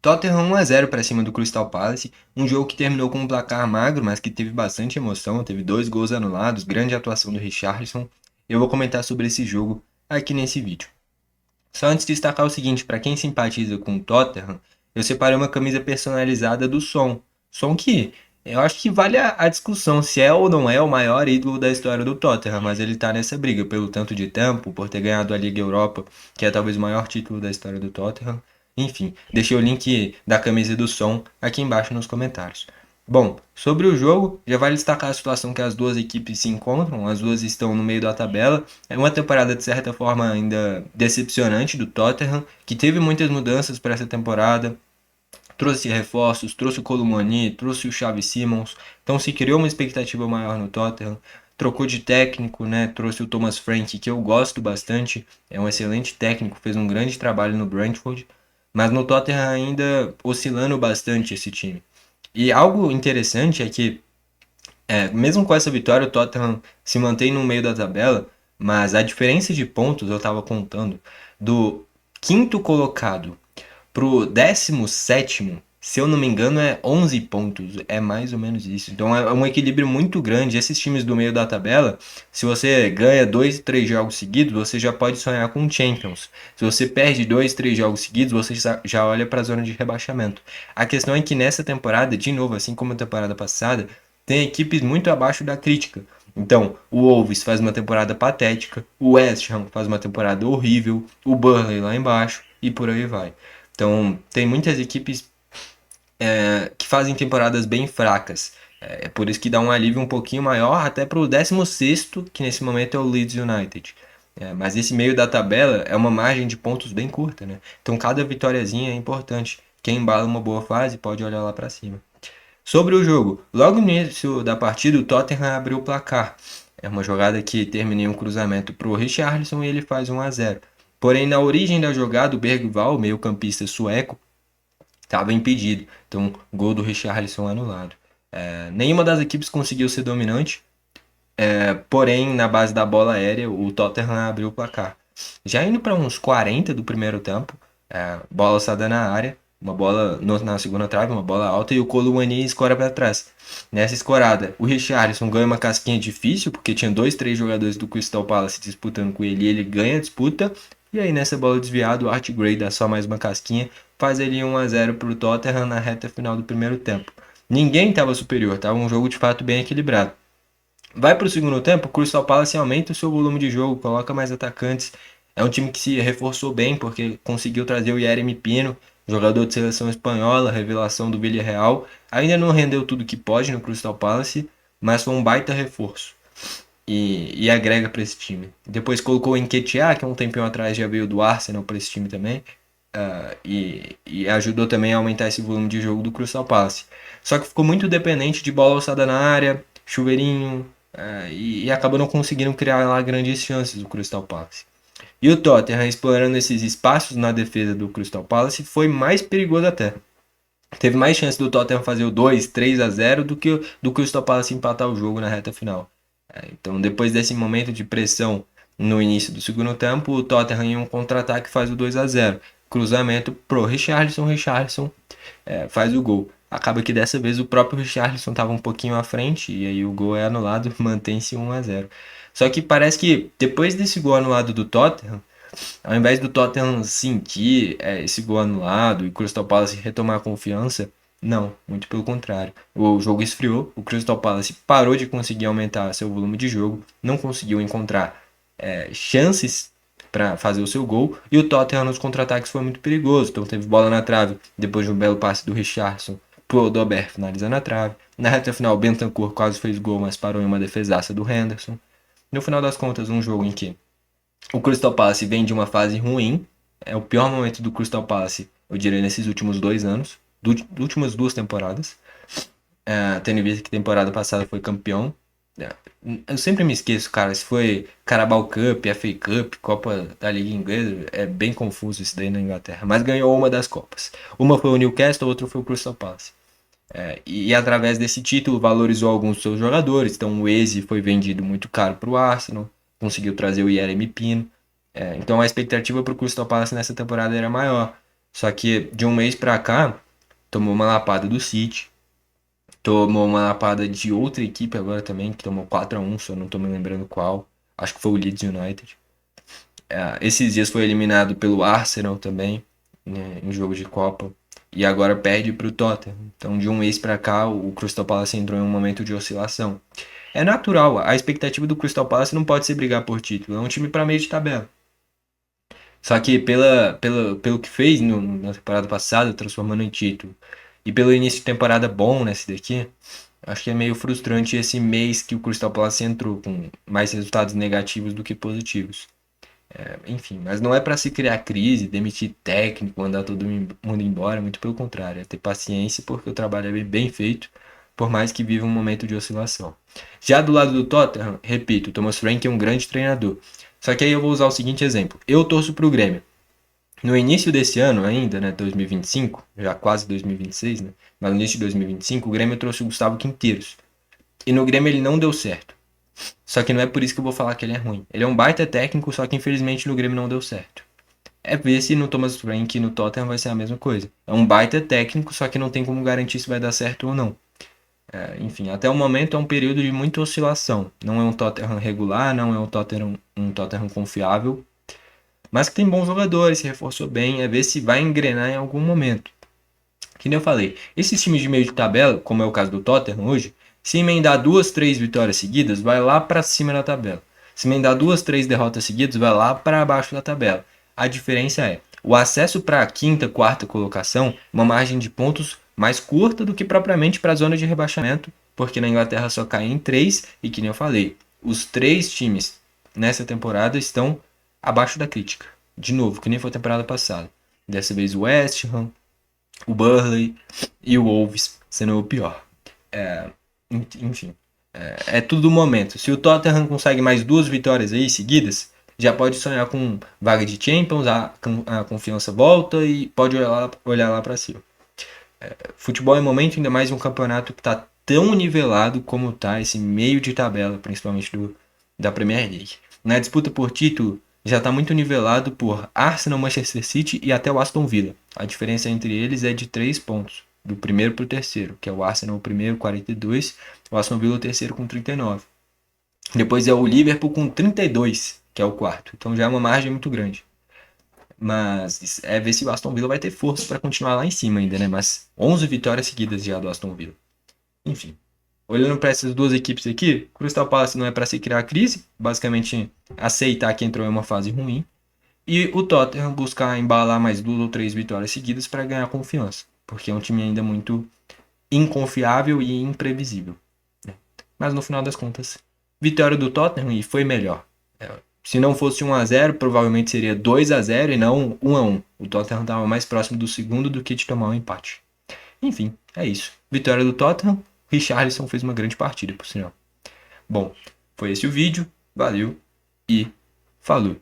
Tottenham 1-0 para cima do Crystal Palace, um jogo que terminou com um placar magro, mas que teve bastante emoção, teve 2 gols anulados, grande atuação do Richarlison. Eu vou comentar sobre esse jogo aqui nesse vídeo. Só antes de destacar o seguinte, para quem simpatiza com o Tottenham, eu separei uma camisa personalizada do Son. Son que eu acho que vale a discussão se é ou não é o maior ídolo da história do Tottenham, mas ele tá nessa briga pelo tanto de tempo, por ter ganhado a Liga Europa, que é talvez o maior título da história do Tottenham. Enfim, deixei o link da camisa do Son aqui embaixo nos comentários. Bom, sobre o jogo, já vale destacar a situação que as duas equipes se encontram, as duas estão no meio da tabela. É uma temporada de certa forma ainda decepcionante do Tottenham, que teve muitas mudanças para essa temporada, trouxe reforços, trouxe o Colomani, trouxe o Xavi Simons, então se criou uma expectativa maior no Tottenham. Trocou de técnico, né? Trouxe o Thomas Frank, que eu gosto bastante, é um excelente técnico, fez um grande trabalho no Brentford, mas no Tottenham ainda oscilando bastante esse time. E algo interessante é que, mesmo com essa vitória, o Tottenham se mantém no meio da tabela, mas a diferença de pontos, eu estava contando, do quinto colocado pro 17º, se eu não me engano, é 11 pontos. É mais ou menos isso. Então é um equilíbrio muito grande. Esses times do meio da tabela, se você ganha 2, 3 jogos seguidos, você já pode sonhar com Champions. Se você perde 2, 3 jogos seguidos, você já olha para a zona de rebaixamento. A questão é que nessa temporada, de novo, assim como a temporada passada, tem equipes muito abaixo da crítica. Então, o Wolves faz uma temporada patética, o West Ham faz uma temporada horrível, o Burnley lá embaixo e por aí vai. Então, tem muitas equipes que fazem temporadas bem fracas. É por isso que dá um alívio um pouquinho maior até para o 16º, que nesse momento é o Leeds United. Mas esse meio da tabela é uma margem de pontos bem curta, né? Então cada vitóriazinha é importante. Quem embala uma boa fase pode olhar lá para cima. Sobre o jogo, logo no início da partida, o Tottenham abriu o placar. É uma jogada que termina em um cruzamento para o Richarlison e ele faz 1-0. Porém, na origem da jogada, o Bergvall, meio-campista sueco, estava impedido. Então, gol do Richarlison anulado. Nenhuma das equipes conseguiu ser dominante, porém, na base da bola aérea, o Tottenham abriu o placar. Já indo para uns 40 do primeiro tempo, bola alçada na área, uma bola na segunda trave, uma bola alta, e o Colomani escora para trás. Nessa escorada, o Richarlison ganha uma casquinha difícil, porque tinha 2, 3 jogadores do Crystal Palace disputando com ele, e ele ganha a disputa. E aí, nessa bola desviada, o Art Gray dá só mais uma casquinha, faz ele 1-0 para o Tottenham na reta final do primeiro tempo. Ninguém estava superior, estava um jogo de fato bem equilibrado. Vai para o segundo tempo, o Crystal Palace aumenta o seu volume de jogo, coloca mais atacantes. É um time que se reforçou bem porque conseguiu trazer o Yeremy Pino, jogador de seleção espanhola, revelação do Villarreal. Ainda não rendeu tudo que pode no Crystal Palace, mas foi um baita reforço e agrega para esse time. Depois colocou o Nketiah, que um tempinho atrás já veio do Arsenal para esse time também, e ajudou também a aumentar esse volume de jogo do Crystal Palace. Só que ficou muito dependente de bola alçada na área, chuveirinho, e acabou não conseguindo criar lá grandes chances do Crystal Palace. E o Tottenham, explorando esses espaços na defesa do Crystal Palace, foi mais perigoso até. Teve mais chance do Tottenham fazer o 2, 3-0 do que do Crystal Palace empatar o jogo na reta final. Então, depois desse momento de pressão no início do segundo tempo, o Tottenham em um contra-ataque faz o 2-0. Cruzamento pro Richarlison faz o gol. Acaba que dessa vez o próprio Richarlison estava um pouquinho à frente e aí o gol é anulado, mantém-se 1-0. Só que parece que depois desse gol anulado do Tottenham, ao invés do Tottenham sentir esse gol anulado e o Crystal Palace retomar a confiança, não, muito pelo contrário. O jogo esfriou, o Crystal Palace parou de conseguir aumentar seu volume de jogo, não conseguiu encontrar chances para fazer o seu gol, e o Tottenham nos contra-ataques foi muito perigoso, então teve bola na trave, depois de um belo passe do Richarlison pro Odober finalizando na trave. Na reta final, Bentancur quase fez gol, mas parou em uma defesaça do Henderson. No final das contas, um jogo em que o Crystal Palace vem de uma fase ruim. É o pior momento do Crystal Palace, eu diria, nesses últimos 2 anos. Últimas 2 temporadas. Tendo em vista que temporada passada foi campeão. Eu sempre me esqueço, cara. Se foi Carabao Cup, FA Cup, Copa da Liga Inglesa. É bem confuso isso daí na Inglaterra. Mas ganhou uma das Copas. Uma foi o Newcastle, outra foi o Crystal Palace. E através desse título valorizou alguns dos seus jogadores. Então o Eze foi vendido muito caro para o Arsenal. Conseguiu trazer o Yeremy Pino. Então a expectativa para o Crystal Palace nessa temporada era maior. Só que de um mês pra cá, tomou uma lapada do City, tomou uma lapada de outra equipe agora também, que tomou 4-1, só não tô me lembrando qual. Acho que foi o Leeds United. Esses dias foi eliminado pelo Arsenal também, né, em jogo de Copa. E agora perde para o Tottenham. Então, de um mês para cá, o Crystal Palace entrou em um momento de oscilação. É natural, a expectativa do Crystal Palace não pode ser brigar por título. É um time para meio de tabela. Só que pelo que fez na temporada passada, transformando em título, e pelo início de temporada bom nesse daqui, acho que é meio frustrante esse mês que o Crystal Palace entrou com mais resultados negativos do que positivos. Enfim, mas não é para se criar crise, demitir técnico, mandar todo mundo embora, muito pelo contrário, é ter paciência porque o trabalho é bem feito, por mais que viva um momento de oscilação. Já do lado do Tottenham, repito, o Thomas Frank é um grande treinador. Só que aí eu vou usar o seguinte exemplo. Eu torço pro Grêmio. No início desse ano ainda, né, 2025, já quase 2026, né, mas no início de 2025, o Grêmio trouxe o Gustavo Quinteiros. E no Grêmio ele não deu certo. Só que não é por isso que eu vou falar que ele é ruim. Ele é um baita técnico, só que infelizmente no Grêmio não deu certo. É ver se no Thomas Frank e no Tottenham vai ser a mesma coisa. É um baita técnico, só que não tem como garantir se vai dar certo ou não. Enfim, até o momento é um período de muita oscilação. Não é um Tottenham regular, não é um Tottenham confiável, mas que tem bons jogadores, se reforçou bem, é ver se vai engrenar em algum momento. Que nem eu falei, esses times de meio de tabela, como é o caso do Tottenham hoje, se emendar 2, 3 vitórias seguidas, vai lá para cima da tabela. Se emendar 2, 3 derrotas seguidas, vai lá para baixo da tabela. A diferença é, o acesso para a quinta, quarta colocação, uma margem de pontos mais curta do que propriamente para a zona de rebaixamento, porque na Inglaterra só cai em 3 e que nem eu falei, os 3 times nessa temporada estão abaixo da crítica. De novo, que nem foi a temporada passada. Dessa vez o West Ham, o Burnley e o Wolves sendo o pior. Enfim, é tudo do momento. Se o Tottenham consegue mais 2 vitórias aí seguidas, já pode sonhar com vaga de Champions, a confiança volta e pode olhar lá para cima. Futebol é momento, ainda mais um campeonato que está tão nivelado como está esse meio de tabela, principalmente da Premier League. Na disputa por título, já está muito nivelado por Arsenal, Manchester City e até o Aston Villa. A diferença entre eles é de 3 pontos, do primeiro para o terceiro, que é o Arsenal o primeiro, 42, o Aston Villa o terceiro com 39. Depois é o Liverpool com 32, que é o quarto. Então já é uma margem muito grande. Mas é ver se o Aston Villa vai ter força para continuar lá em cima ainda, né? Mas 11 vitórias seguidas já do Aston Villa. Enfim, olhando para essas duas equipes aqui, Crystal Palace não é para se criar crise, basicamente aceitar que entrou em uma fase ruim. E o Tottenham buscar embalar mais 2 ou 3 vitórias seguidas para ganhar confiança, porque é um time ainda muito inconfiável e imprevisível. Né? Mas no final das contas, vitória do Tottenham e foi melhor. Se não fosse 1-0, provavelmente seria 2-0 e não 1-1. O Tottenham estava mais próximo do segundo do que de tomar um empate. Enfim, é isso. Vitória do Tottenham. Richarlison fez uma grande partida, por sinal. Bom, foi esse o vídeo. Valeu e falou.